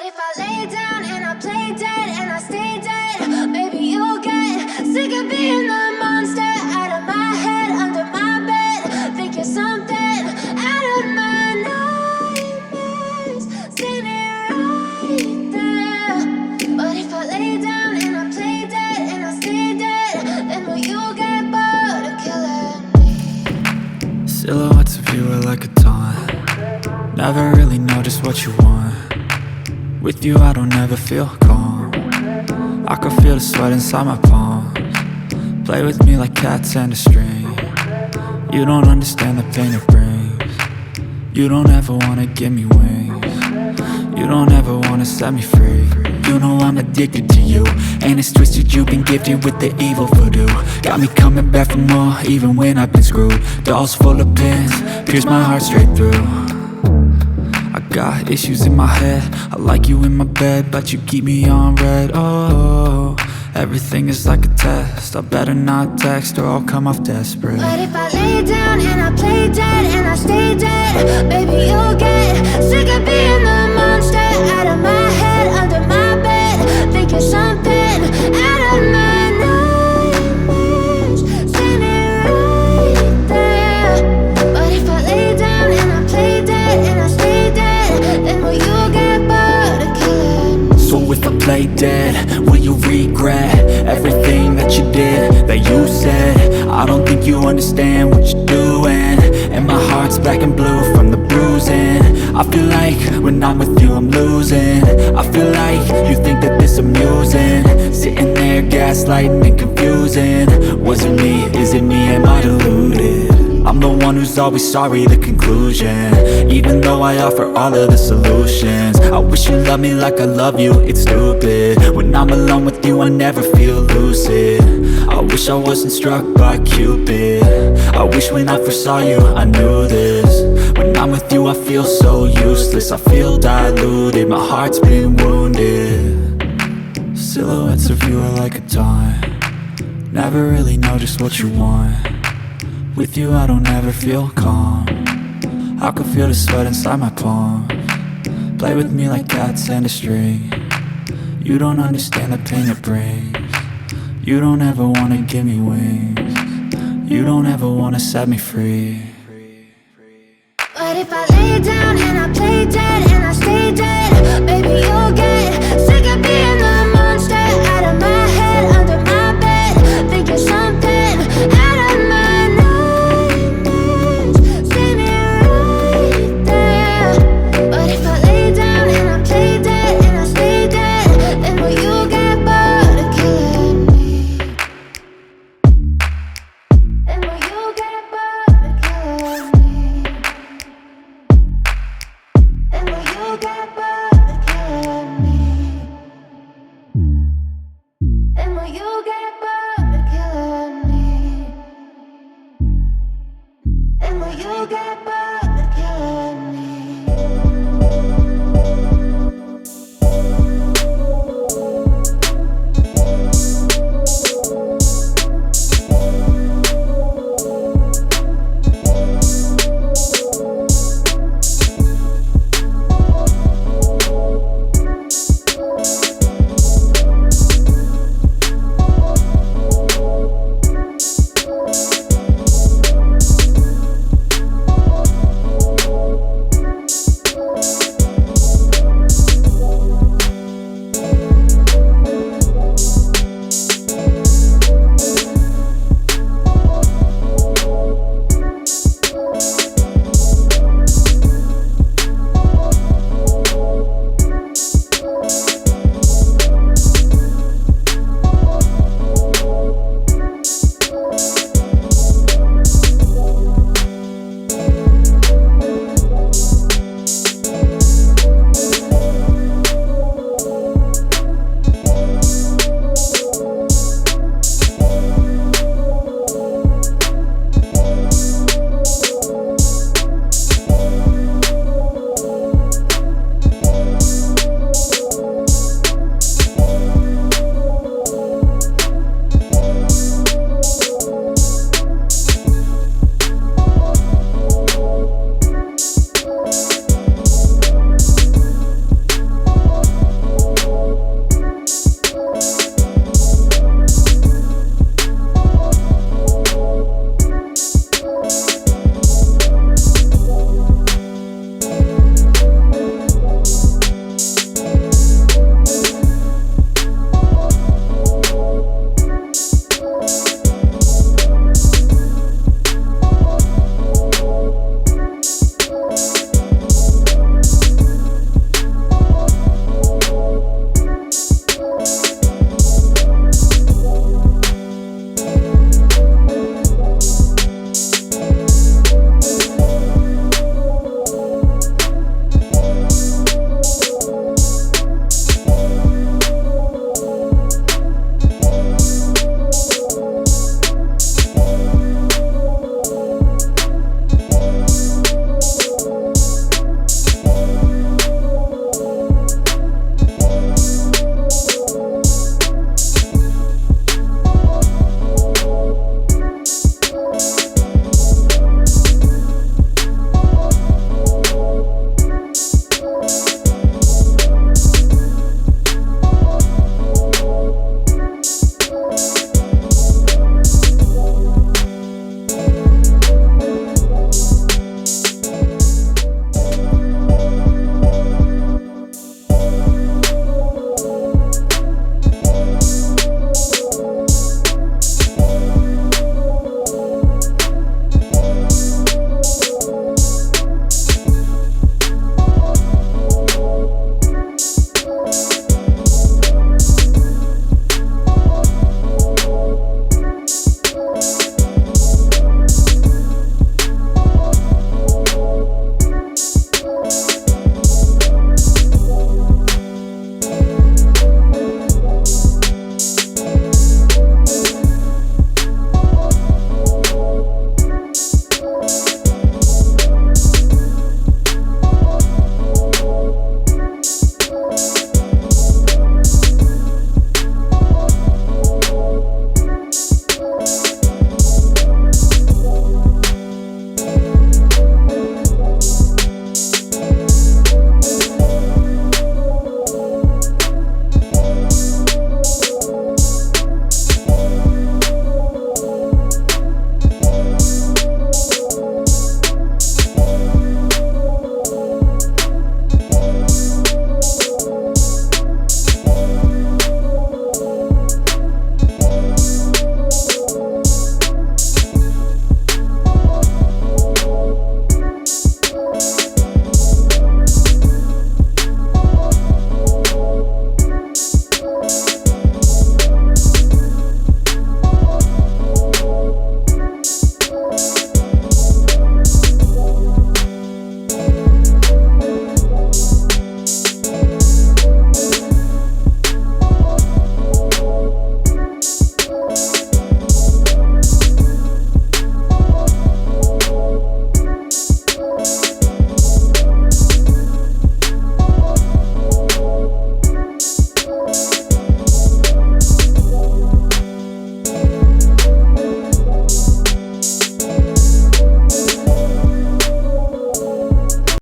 if I lay down and I play dead and I stay dead? Maybe you'll get sick of being the monster out of my head, under my bed. Think you're something out of my nightmares, standing right there. But if I lay down and I play dead and I stay dead, then will you get bored of killing me? Silhouettes of you are like a taunt. Never really know just what you want. With you I don't ever feel calm. I can feel the sweat inside my palms. Play with me like cats and a string. You don't understand the pain it brings. You don't ever wanna give me wings. You don't ever wanna set me free. You know I'm addicted to you, and it's twisted, you've been gifted with the evil voodoo. Got me coming back for more, even when I've been screwed. Dolls full of pins, pierce my heart straight through. I got issues in my head, I like you in my bed, but you keep me on red. Oh, everything is like a test, I better not text or I'll come off desperate. But if I lay down and I play dead and I stay dead, baby you'll get sick of being the monster out of my head, under my bed. Think you're something out of my nightmares, standing right there. But if I lay down and I play dead and I stay dead, then will you get bored of killing me? So if I play dead, will you regret everything that you did, that you said? I don't think you understand what you're doing, and my heart's black and blue from the bruising. I feel like when I'm with you I'm losing. I feel like you think that this amusing, sitting there gaslighting and confusing. Was it me? Is it me? Am I deluded? I'm the one who's always sorry, the conclusion, even though I offer all of the solutions. I wish you loved me like I love you, it's stupid. When I'm alone with you I never feel lucid. I wish I wasn't struck by Cupid. I wish when I first saw you I knew this. When I'm with you I feel so useless, I feel diluted, my heart's been wounded. Silhouettes of you are like a taunt. Never really know just what you want. With you I don't ever feel calm. I can feel the sweat inside my palms. Play with me like cats and a string. You don't understand the pain it brings. You don't ever wanna give me wings. You don't ever wanna set me free. But if I lay down and I play dead and I stay dead,